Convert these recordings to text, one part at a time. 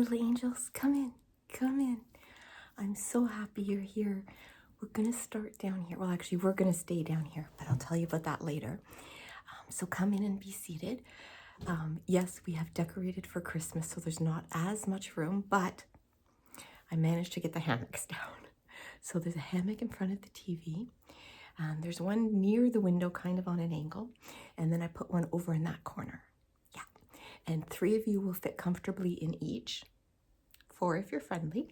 little angels, come in, come in. I'm so happy you're here. We're gonna start down here. Well, actually, we're gonna stay down here, but I'll tell you about that later. So come in and be seated. Yes, we have decorated for Christmas, so there's not as much room, but I managed to get the hammocks down. So there's a hammock in front of the TV. There's one near the window, kind of on an angle, and then I put one over in that corner. Yeah, and 3 of you will fit comfortably in each. 4 if you're friendly.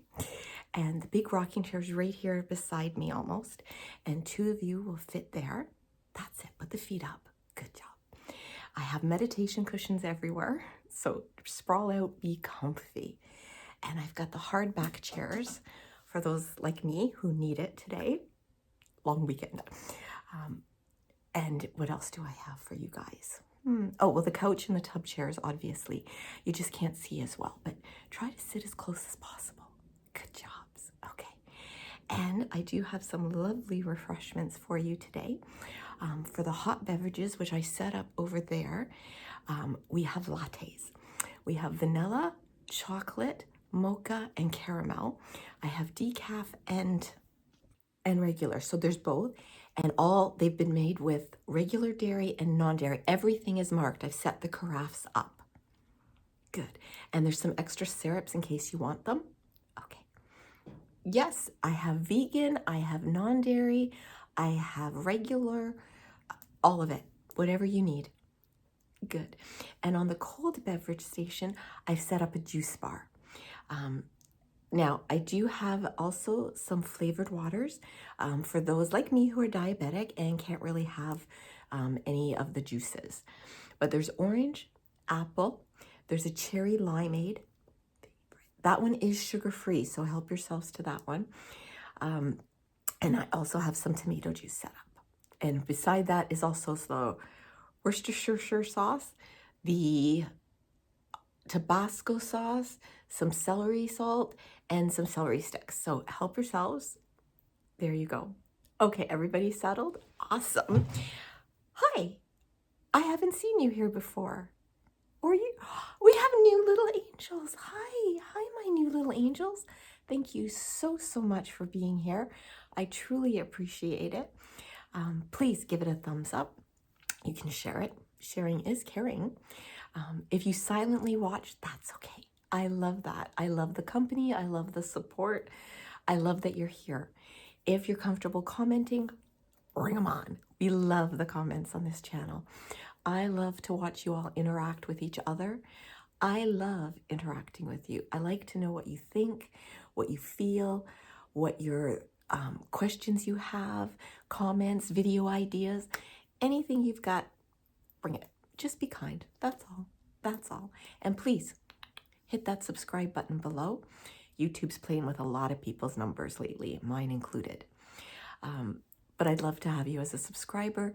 And the big rocking chair's right here beside me almost, and 2 of you will fit there. That's it. Put the feet up. Good job. I have meditation cushions everywhere, so sprawl out, be comfy. And I've got the hard back chairs for those like me who need it today. Long weekend. And what else do I have for you guys? Oh, well, the couch and the tub chairs, obviously. You just can't see as well, but try to sit as close as possible. Good jobs. Okay. And I do have some lovely refreshments for you today. For the hot beverages, which I set up over there, we have lattes. We have vanilla, chocolate, mocha, and caramel. I have decaf and regular, so there's both, and all they've been made with regular dairy and non-dairy. Everything is marked. I've set the carafes up. Good. And there's some extra syrups in case you want them. Okay. Yes, I have vegan, I have non-dairy, I have regular, all of it, whatever you need. Good. And on the cold beverage station, I've set up a juice bar. Now, I do have also some flavored waters for those like me who are diabetic and can't really have any of the juices. But there's orange, apple, there's a cherry limeade. That one is sugar-free, so help yourselves to that one. And I also have some tomato juice set up. And beside that is also the Worcestershire sauce, the Tabasco sauce, some celery salt, and some celery sticks. So help yourselves. There you go. Okay, everybody settled? Awesome. Hi, I haven't seen you here before. Or you? We have new little angels. Hi, my new little angels. Thank you so much for being here. I truly appreciate it. Please give it a thumbs up. You can share it. Sharing is caring. If you silently watch, that's okay. I love that. I love the company. I love the support. I love that you're here. If you're comfortable commenting, bring them on. We love the comments on this channel. I love to watch you all interact with each other. I love interacting with you. I like to know what you think, what you feel, what your questions you have, comments, video ideas, anything you've got, bring it. Just be kind. That's all. That's all. And please hit that subscribe button below. YouTube's playing with a lot of people's numbers lately, mine included. But I'd love to have you as a subscriber.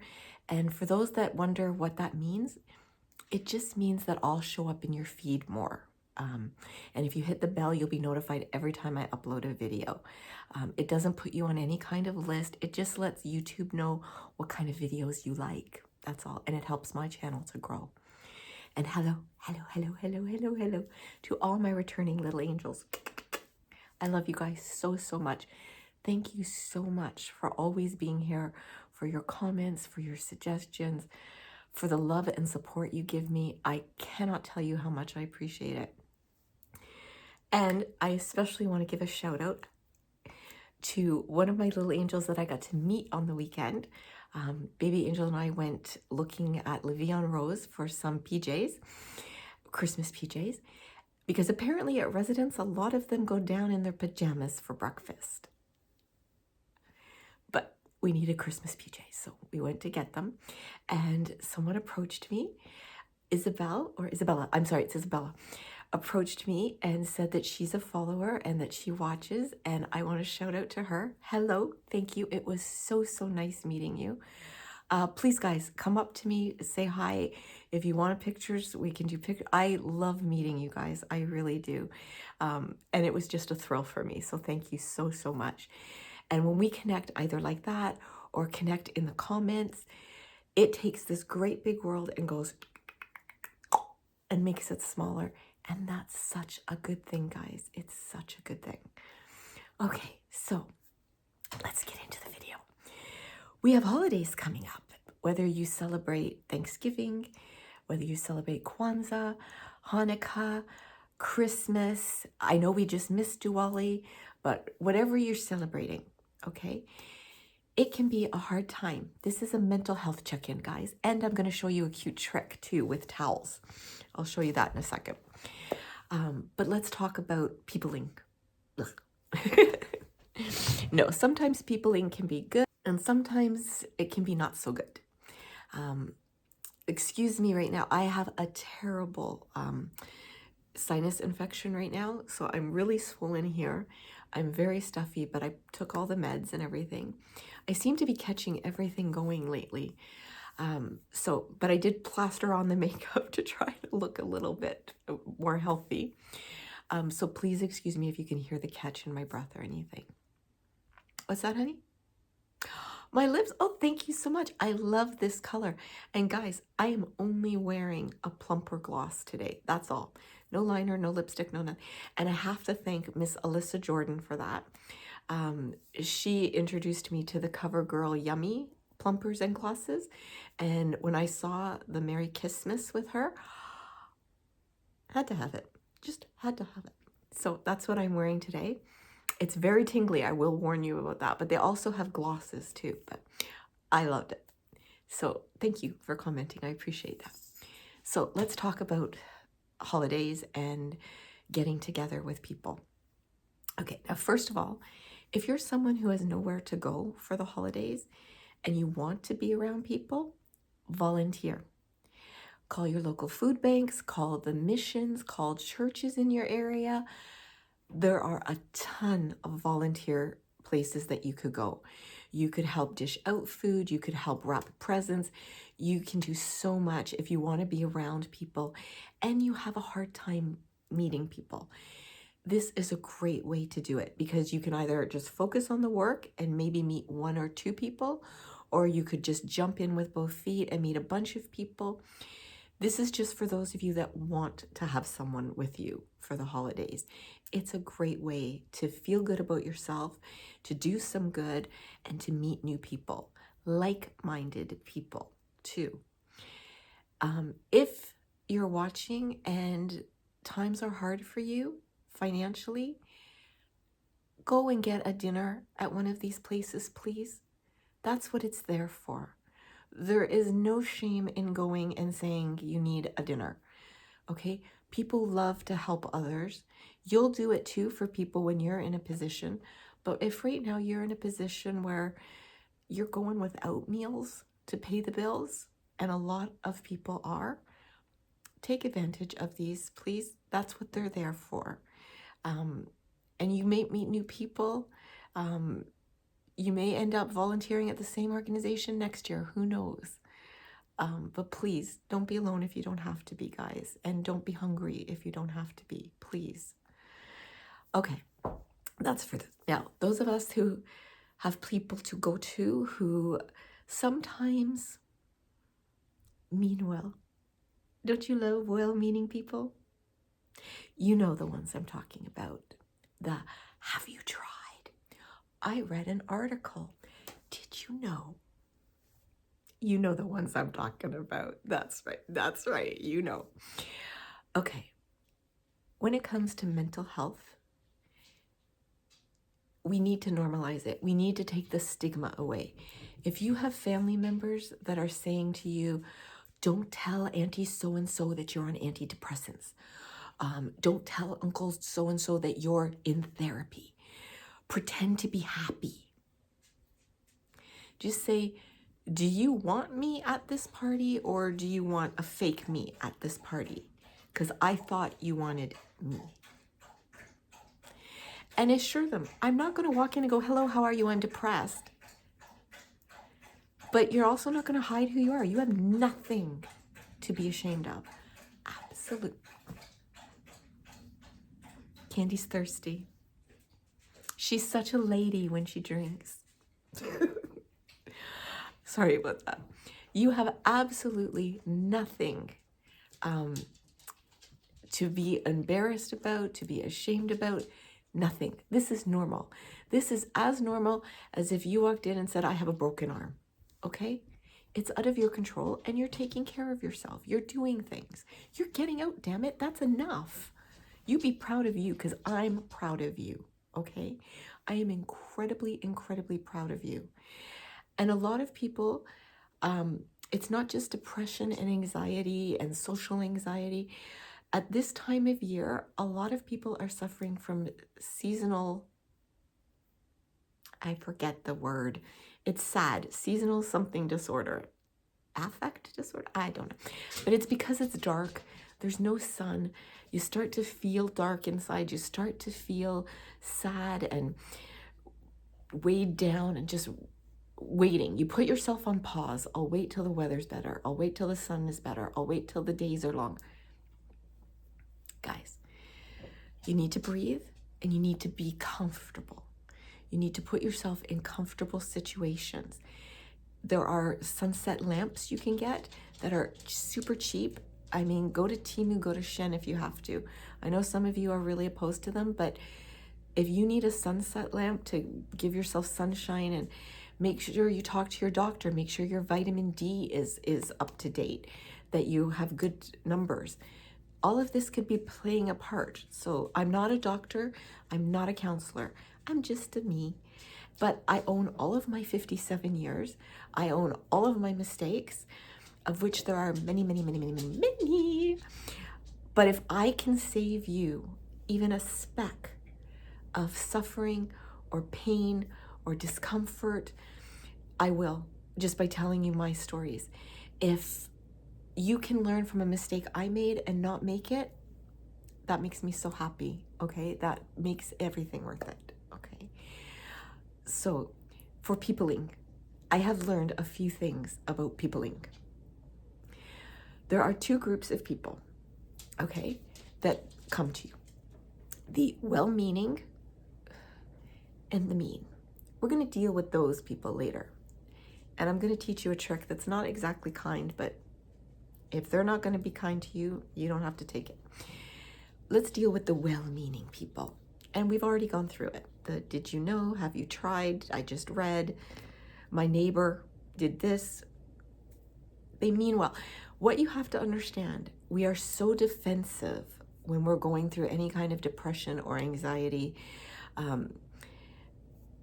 And for those that wonder what that means, it just means that I'll show up in your feed more. And if you hit the bell, you'll be notified every time I upload a video. It doesn't put you on any kind of list. It just lets YouTube know what kind of videos you like. That's all. And it helps my channel to grow. And hello to all my returning little angels. I love you guys so much. Thank you so much for always being here, for your comments, for your suggestions, for the love and support you give me. I cannot tell you how much I appreciate it. And I especially want to give a shout out to one of my little angels that I got to meet on the weekend. Baby Angel and I went looking at Le'Veon Rose for some PJs, Christmas PJs, because apparently at residence, a lot of them go down in their pajamas for breakfast. But we needed Christmas PJs, so we went to get them. And someone approached me, Isabella, it's Isabella, approached me and said that she's a follower and that she watches, and I want to shout out to her. Hello, thank you. It was so nice meeting you. Please, guys, come up to me, say hi. If you want pictures, we can do pictures. I love meeting you guys. I really do. And it was just a thrill for me. So thank you so much. And when we connect either like that or connect in the comments, it takes this great big world and goes and makes it smaller. And that's such a good thing, guys. It's such a good thing. Okay, so let's get into the video. We have holidays coming up. Whether you celebrate Thanksgiving, whether you celebrate Kwanzaa, Hanukkah, Christmas. I know we just missed Diwali, but whatever you're celebrating, okay? It can be a hard time. This is a mental health check-in, guys. And I'm going to show you a cute trick, too, with towels. I'll show you that in a second. But let's talk about peopling. No, sometimes peopling can be good, and sometimes it can be not so good. Excuse me right now. I have a terrible sinus infection right now, so I'm really swollen here. I'm very stuffy, but I took all the meds and everything. I seem to be catching everything going lately. But I did plaster on the makeup to try to look a little bit more healthy. So please excuse me if you can hear the catch in my breath or anything. What's that, honey? My lips, oh, thank you so much. I love this color. And guys, I am only wearing a plumper gloss today. That's all. No liner, no lipstick, no nothing. And I have to thank Miss Alyssa Jordan for that. She introduced me to the CoverGirl Yummy plumpers and glosses. And when I saw the Merry Kissmas with her, had to have it. Just had to have it. So that's what I'm wearing today. It's very tingly, I will warn you about that, but they also have glosses too, but I loved it. So thank you for commenting, I appreciate that. So let's talk about holidays and getting together with people. Okay, now first of all, if you're someone who has nowhere to go for the holidays and you want to be around people, volunteer. Call your local food banks, call the missions, call churches in your area. There are a ton of volunteer places that you could go. You could help dish out food. You could help wrap presents. You can do so much if you want to be around people and you have a hard time meeting people. This is a great way to do it because you can either just focus on the work and maybe meet 1 or 2 people, or you could just jump in with both feet and meet a bunch of people. This is just for those of you that want to have someone with you for the holidays. It's a great way to feel good about yourself, to do some good, and to meet new people, like-minded people too. If you're watching and times are hard for you financially, go and get a dinner at one of these places, please. That's what it's there for. There is no shame in going and saying you need a dinner, okay? People love to help others. You'll do it too for people when you're in a position, but if right now you're in a position where you're going without meals to pay the bills, and a lot of people are, take advantage of these, please. That's what they're there for. And you may meet new people. You may end up volunteering at the same organization next year. Who knows? But please, don't be alone if you don't have to be, guys. And don't be hungry if you don't have to be, please. Okay, that's for now. Those of us who have people to go to who sometimes mean well. Don't you love well-meaning people? You know the ones I'm talking about. The have you tried? I read an article. Did you know? You know the ones I'm talking about. That's right. That's right. You know. Okay. When it comes to mental health, we need to normalize it. We need to take the stigma away. If you have family members that are saying to you, don't tell Auntie so-and-so that you're on antidepressants. Don't tell Uncle so-and-so that you're in therapy. Pretend to be happy. Just say, do you want me at this party or do you want a fake me at this party? Because I thought you wanted me. And assure them, I'm not going to walk in and go, hello, how are you? I'm depressed. But you're also not going to hide who you are. You have nothing to be ashamed of. Absolutely. Candy's thirsty. She's such a lady when she drinks. Sorry about that. You have absolutely nothing to be embarrassed about, to be ashamed about. Nothing. This is normal. This is as normal as if you walked in and said, I have a broken arm. Okay? It's out of your control and you're taking care of yourself. You're doing things. You're getting out, damn it. That's enough. You be proud of you because I'm proud of you. Okay? I am incredibly, incredibly proud of you. And a lot of people, it's not just depression and anxiety and social anxiety. At this time of year, a lot of people are suffering from seasonal, I forget the word. It's sad. Seasonal something disorder. Affect disorder? I don't know. But it's because it's dark. There's no sun. You start to feel dark inside. You start to feel sad and weighed down and just waiting. You put yourself on pause. I'll wait till the weather's better. I'll wait till the sun is better. I'll wait till the days are long. Guys, you need to breathe and you need to be comfortable. You need to put yourself in comfortable situations. There are sunset lamps you can get that are super cheap. I mean, go to Temu, go to Shein if you have to. I know some of you are really opposed to them, but if you need a sunset lamp to give yourself sunshine, and make sure you talk to your doctor, make sure your vitamin D is up to date, that you have good numbers. All of this could be playing a part. So I'm not a doctor, I'm not a counselor, I'm just a me. But I own all of my 57 years. I own all of my mistakes, of which there are many, many, many, many, many, many. But if I can save you even a speck of suffering or pain or discomfort, I will, just by telling you my stories. If you can learn from a mistake I made and not make it, that makes me so happy, okay? That makes everything worth it, okay? So, for peopling, I have learned a few things about peopling. There are two groups of people, okay, that come to you. The well-meaning and the mean. We're gonna deal with those people later. And I'm gonna teach you a trick that's not exactly kind, but if they're not gonna be kind to you, you don't have to take it. Let's deal with the well-meaning people. And we've already gone through it. The did you know, have you tried, I just read, my neighbor did this. They mean well. What you have to understand, we are so defensive when we're going through any kind of depression or anxiety.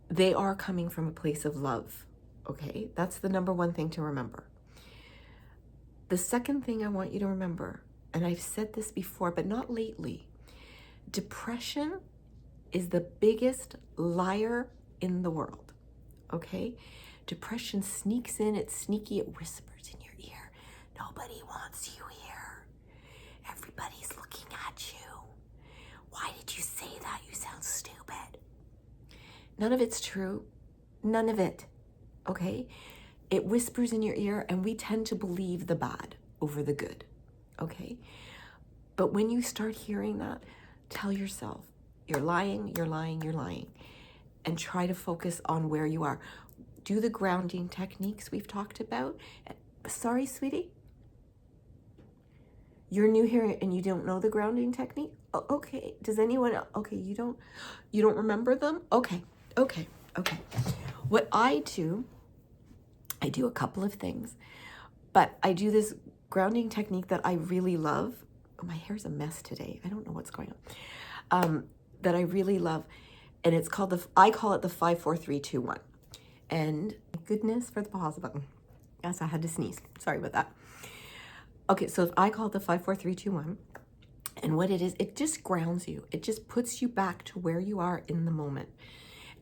They are coming from a place of love, okay? That's the number one thing to remember. The second thing I want you to remember, and I've said this before, but not lately, depression is the biggest liar in the world, okay? Depression sneaks in, it's sneaky, it whispers in your ear. Nobody wants you here. Everybody's looking at you. Why did you say that? You sound stupid. None of it's true. None of it, okay? It whispers in your ear and we tend to believe the bad over the good, okay? But when you start hearing that, tell yourself, you're lying, you're lying, you're lying. And try to focus on where you are. Do the grounding techniques we've talked about. Sorry, sweetie? You're new here and you don't know the grounding technique? Oh, okay, does anyone, okay, you don't remember them? Okay. What I do a couple of things, but I do this grounding technique that I really love. Oh, my hair's a mess today. I don't know what's going on. That I really love. And it's called I call it the 5, 4, 3, 2, 1. And goodness for the pause button. Yes, I had to sneeze. Sorry about that. Okay, so I call it the 5, 4, 3, 2, 1. And what it is, it just grounds you. It just puts you back to where you are in the moment.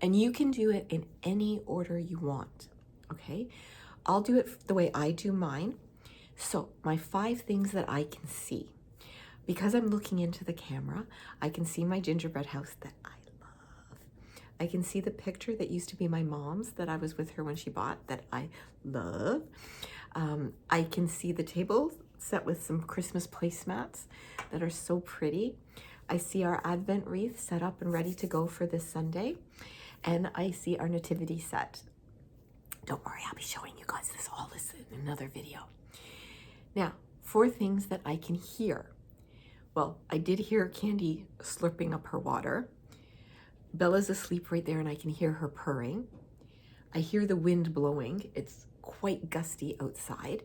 And you can do it in any order you want, okay? I'll do it the way I do mine. So my 5 things that I can see. Because I'm looking into the camera, I can see my gingerbread house that I love. I can see the picture that used to be my mom's that I was with her when she bought that I love. I can see the table set with some Christmas placemats that are so pretty. I see our Advent wreath set up and ready to go for this Sunday. And I see our nativity set. Don't worry, I'll be showing you guys all this in another video. Now, 4 things that I can hear. Well, I did hear Candy slurping up her water. Bella's asleep right there and I can hear her purring. I hear the wind blowing. It's quite gusty outside.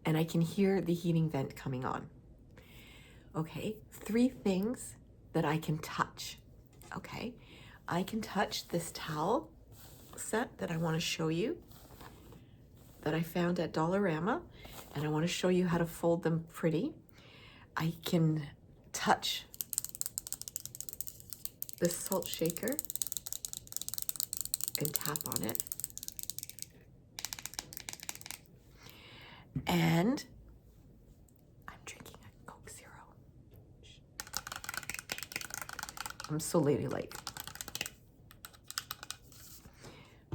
And I can hear the heating vent coming on. Okay, 3 things that I can touch. Okay, I can touch this towel set that I want to show you that I found at Dollarama, and I want to show you how to fold them pretty. I can touch this salt shaker and tap on it. And I'm drinking a Coke Zero. I'm so ladylike.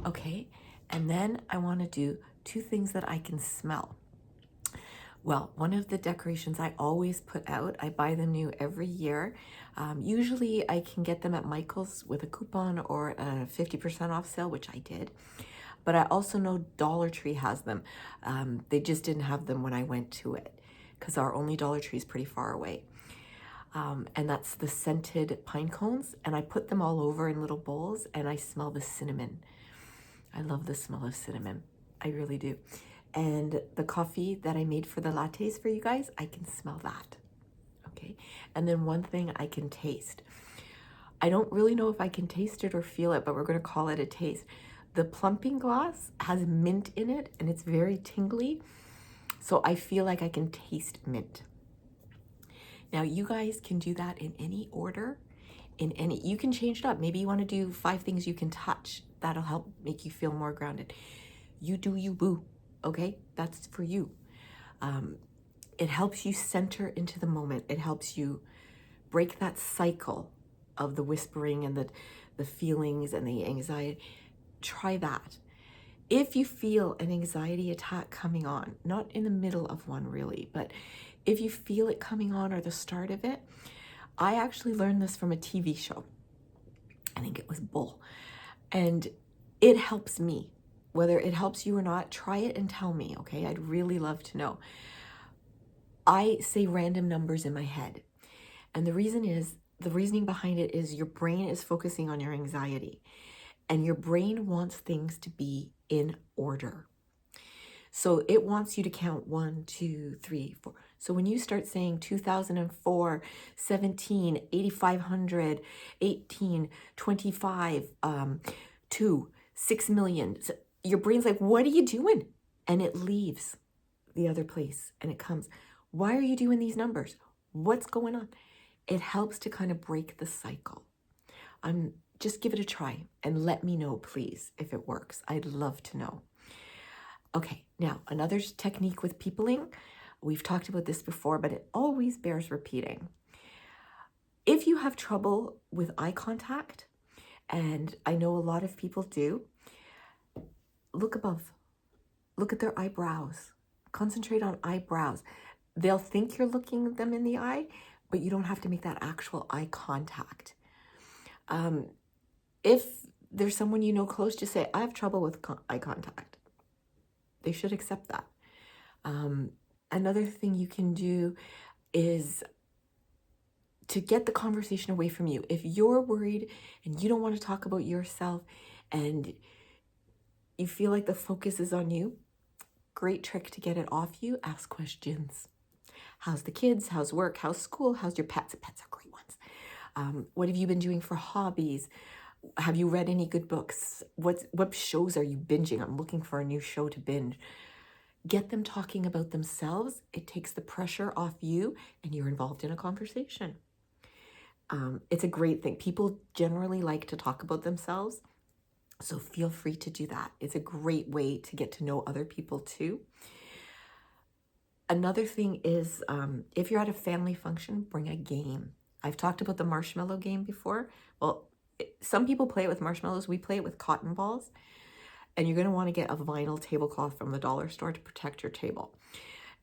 Okay, and then I want to do 2 things that I can smell. Well, one of the decorations I always put out, I buy them new every year. Usually I can get them at Michael's with a coupon or a 50% off sale, which I did. But I also know Dollar Tree has them. They just didn't have them when I went to it because our only Dollar Tree is pretty far away. And that's the scented pine cones. And I put them all over in little bowls and I smell the cinnamon. I love the smell of cinnamon. I really do. And the coffee that I made for the lattes for you guys, I can smell that. Okay. And then one thing I can taste. I don't really know if I can taste it or feel it, but we're going to call it a taste. The plumping glass has mint in it and it's very tingly. So I feel like I can taste mint. Now you guys can do that in any order, you can change it up. Maybe you want to do 5 things you can touch. That'll help make you feel more grounded. You do you, boo. Okay, that's for you. It helps you center into the moment. It helps you break that cycle of the whispering and the feelings and the anxiety. Try that. If you feel an anxiety attack coming on, not in the middle of one really, but if you feel it coming on or the start of it, I actually learned this from a TV show. I think it was Bull. And it helps me. Whether it helps you or not, try it and tell me, okay? I'd really love to know. I say random numbers in my head. And the reasoning behind it is your brain is focusing on your anxiety. And your brain wants things to be in order. So it wants you to count 1, 2, 3, 4. So when you start saying 2004, 17, 8500, 18, 25, 2, 6 million, your brain's like, what are you doing? And it leaves the other place and it comes. Why are you doing these numbers? What's going on? It helps to kind of break the cycle. Just give it a try and let me know, please, if it works. I'd love to know. Okay, now another technique with peopling. We've talked about this before, but it always bears repeating. If you have trouble with eye contact, and I know a lot of people do, look above. Look at their eyebrows. Concentrate on eyebrows. They'll think you're looking them in the eye, but you don't have to make that actual eye contact. If there's someone you know close, just say, I have trouble with eye contact. They should accept that. Another thing you can do is to get the conversation away from you. If you're worried and you don't want to talk about yourself and you feel like the focus is on you, great trick to get it off you, ask questions. How's the kids? How's work? How's school? How's your pets? Pets are great ones. What have you been doing for hobbies? Have you read any good books? What shows are you binging? I'm looking for a new show to binge. Get them talking about themselves. It takes the pressure off you and you're involved in a conversation. It's a great thing. People generally like to talk about themselves, so feel free to do that. It's a great way to get to know other people too. Another thing is, if you're at a family function, bring a game. I've talked about the marshmallow game before. Well, some people play it with marshmallows. We play it with cotton balls. And you're going to want to get a vinyl tablecloth from the dollar store to protect your table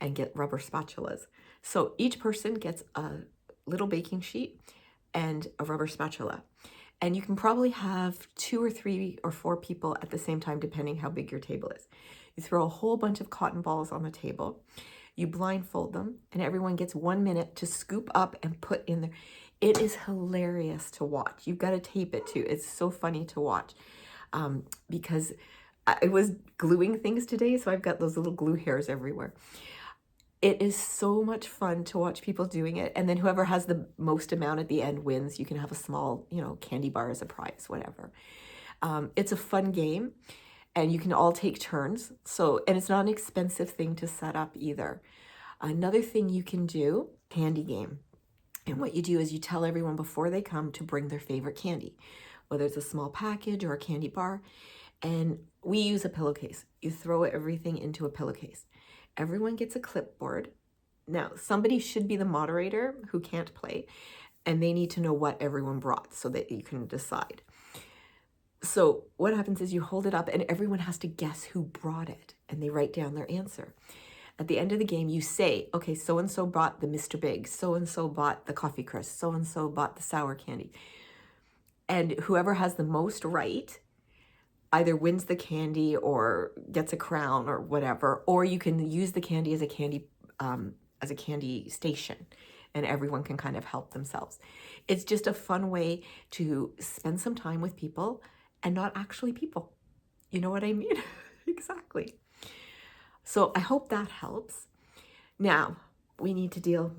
and get rubber spatulas. So each person gets a little baking sheet and a rubber spatula. And you can probably have 2 or 3 or 4 people at the same time, depending how big your table is. You throw a whole bunch of cotton balls on the table. You blindfold them and everyone gets 1 minute to scoop up and put in there. It is hilarious to watch. You've got to tape it too. It's so funny to watch because I was gluing things today, so I've got those little glue hairs everywhere. It is so much fun to watch people doing it. And then whoever has the most amount at the end wins. You can have a small, candy bar as a prize, whatever. It's a fun game and you can all take turns. And it's not an expensive thing to set up either. Another thing you can do, candy game. And what you do is you tell everyone before they come to bring their favorite candy, whether it's a small package or a candy bar. And we use a pillowcase. You throw everything into a pillowcase. Everyone gets a clipboard. Now, somebody should be the moderator who can't play, and they need to know what everyone brought so that you can decide. So what happens is you hold it up and everyone has to guess who brought it, and they write down their answer. At the end of the game, you say, okay, so-and-so bought the Mr. Big, so-and-so bought the Coffee Crisp, so-and-so bought the sour candy. And whoever has the most right either wins the candy or gets a crown or whatever, or you can use the candy as a candy station and everyone can kind of help themselves. It's just a fun way to spend some time with people and not actually people. You know what I mean? Exactly. So I hope that helps. Now, we need to deal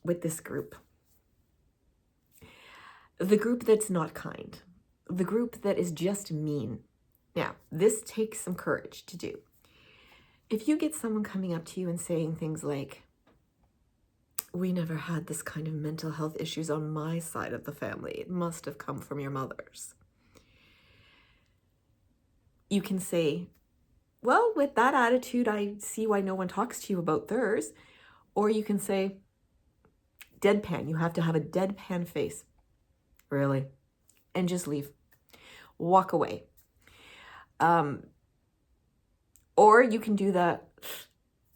with this group. The group that's not kind. The group that is just mean. Now, this takes some courage to do. If you get someone coming up to you and saying things like, we never had this kind of mental health issues on my side of the family. It must have come from your mothers. You can say, well, with that attitude, I see why no one talks to you about theirs. Or you can say, deadpan. You have to have a deadpan face. Really? And just leave. Walk away. Or you can do the,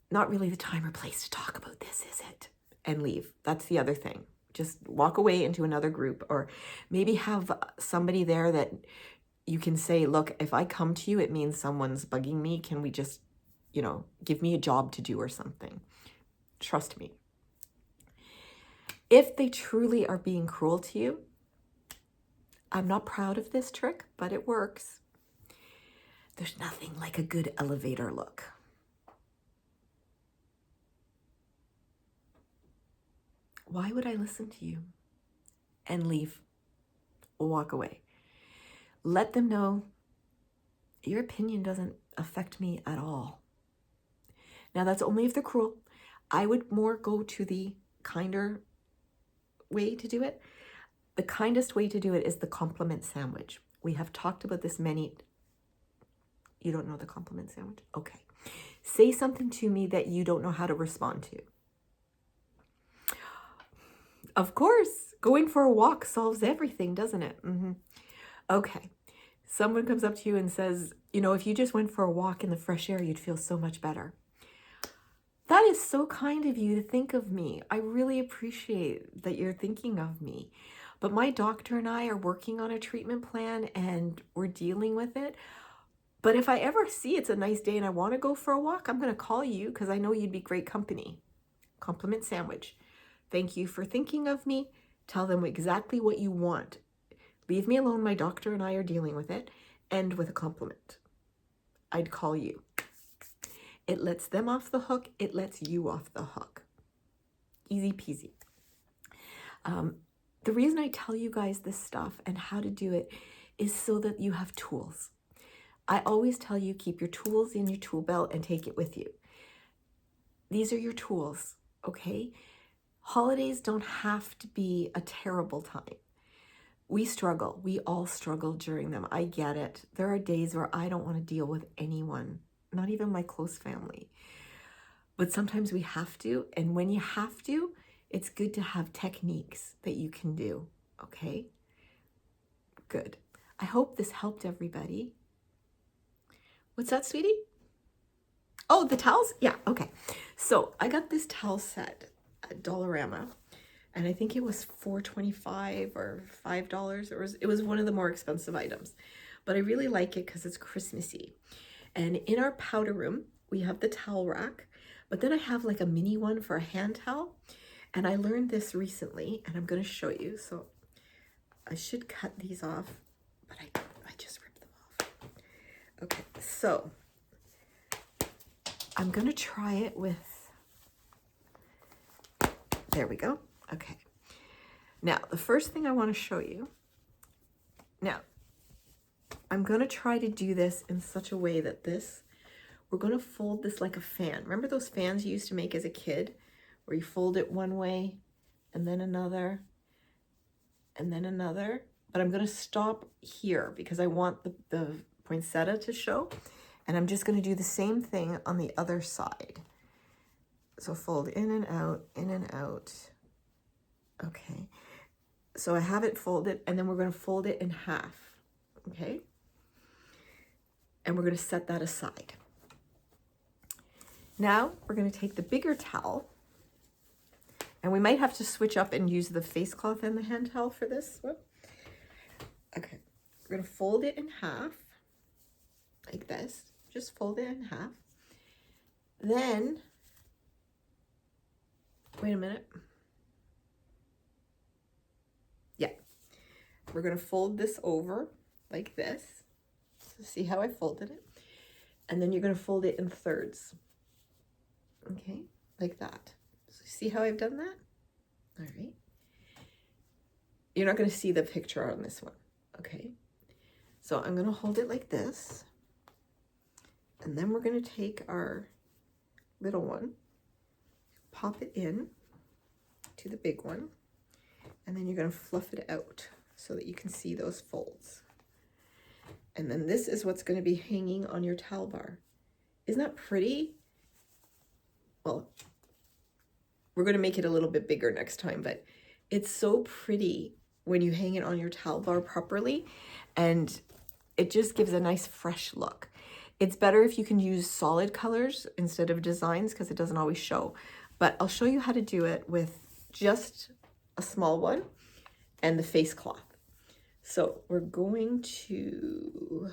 not really the time or place to talk about this, is it? And leave. That's the other thing. Just walk away into another group, or maybe have somebody there that you can say, look, if I come to you, it means someone's bugging me. Can we just, give me a job to do or something? Trust me. If they truly are being cruel to you, I'm not proud of this trick, but it works. There's nothing like a good elevator look. Why would I listen to you? And leave. Walk away. Let them know your opinion doesn't affect me at all. Now, that's only if they're cruel. I would more go to the kinder way to do it. The kindest way to do it is the compliment sandwich. We have talked about this many. You don't know the compliment sandwich? Okay. Say something to me that you don't know how to respond to. Of course, going for a walk solves everything, doesn't it? Okay. Someone comes up to you and says, if you just went for a walk in the fresh air, you'd feel so much better. That is so kind of you to think of me. I really appreciate that you're thinking of me. But my doctor and I are working on a treatment plan and we're dealing with it. But if I ever see it's a nice day and I want to go for a walk, I'm going to call you because I know you'd be great company. Compliment sandwich. Thank you for thinking of me. Tell them exactly what you want. Leave me alone. My doctor and I are dealing with it. End with a compliment. I'd call you. It lets them off the hook. It lets you off the hook. Easy peasy. The reason I tell you guys this stuff and how to do it is so that you have tools. I always tell you, keep your tools in your tool belt and take it with you. These are your tools, okay? Holidays don't have to be a terrible time. We struggle. We all struggle during them. I get it. There are days where I don't want to deal with anyone, not even my close family. But sometimes we have to, and when you have to, it's good to have techniques that you can do, okay? Good. I hope this helped everybody. What's that, sweetie? Oh, the towels? Yeah, okay. So I got this towel set at Dollarama, and I think it was $4.25 or $5. It was one of the more expensive items, but I really like it because it's Christmassy. And in our powder room, we have the towel rack, But then I have like a mini one for a hand towel. And I learned this recently, and I'm going to show you. So I should cut these off, but I just ripped them off. Okay, so I'm going to try it with, there we go. Okay. Now, the first thing I want to show you, now, I'm going to try to do this in such a way that we're going to fold this like a fan. Remember those fans you used to make as a kid? Where you fold it one way and then another and then another. But I'm going to stop here because I want the poinsettia to show. And I'm just going to do the same thing on the other side. So fold in and out, in and out. Okay. So I have it folded, and then we're going to fold it in half. Okay. And we're going to set that aside. Now we're going to take the bigger towel. And we might have to switch up and use the face cloth and the hand towel for this one. Okay, we're gonna fold it in half, like this. Just fold it in half. Then, wait a minute. Yeah, we're gonna fold this over like this. So see how I folded it? And then you're gonna fold it in thirds. Okay, like that. See how I've done that? All right. You're not going to see the picture on this one. Okay. So I'm going to hold it like this. And then we're going to take our little one, pop it in to the big one. And then you're going to fluff it out so that you can see those folds. And then this is what's going to be hanging on your towel bar. Isn't that pretty? Well, we're going to make it a little bit bigger next time, but it's so pretty when you hang it on your towel bar properly, and it just gives a nice fresh look. It's better if you can use solid colors instead of designs because it doesn't always show, but I'll show you how to do it with just a small one and the face cloth. So we're going to,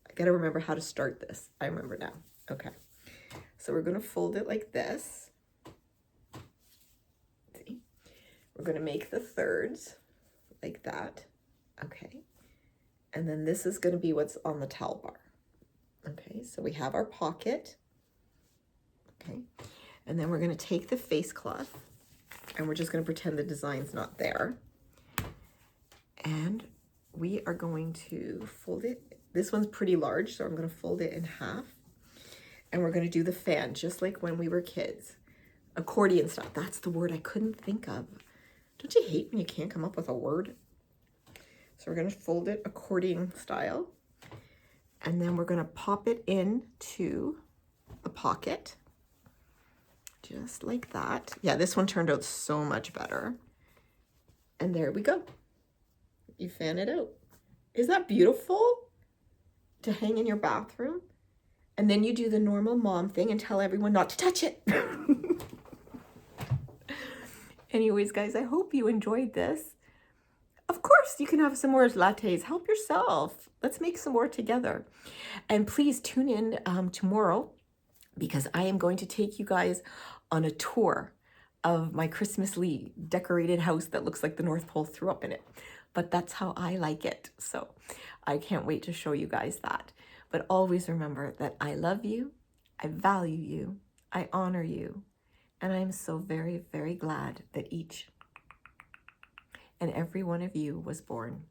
I got to remember how to start this. I remember now. Okay. So we're going to fold it like this. We're going to make the thirds like that. Okay. And then this is going to be what's on the towel bar. Okay. So we have our pocket. Okay. And then we're going to take the face cloth and we're just going to pretend the design's not there. And we are going to fold it. This one's pretty large, so I'm going to fold it in half. And we're going to do the fan just like when we were kids. Accordion style. That's the word I couldn't think of. Don't you hate when you can't come up with a word? So we're going to fold it accordion style. And then we're going to pop it into the pocket. Just like that. Yeah, this one turned out so much better. And there we go. You fan it out. Is that beautiful? To hang in your bathroom? And then you do the normal mom thing and tell everyone not to touch it. Anyways, guys, I hope you enjoyed this. Of course, you can have some more lattes. Help yourself. Let's make some more together. And please tune in tomorrow because I am going to take you guys on a tour of my Christmasly decorated house that looks like the North Pole threw up in it. But that's how I like it. So I can't wait to show you guys that. But always remember that I love you, I value you, I honor you, and I am so very, very glad that each and every one of you was born.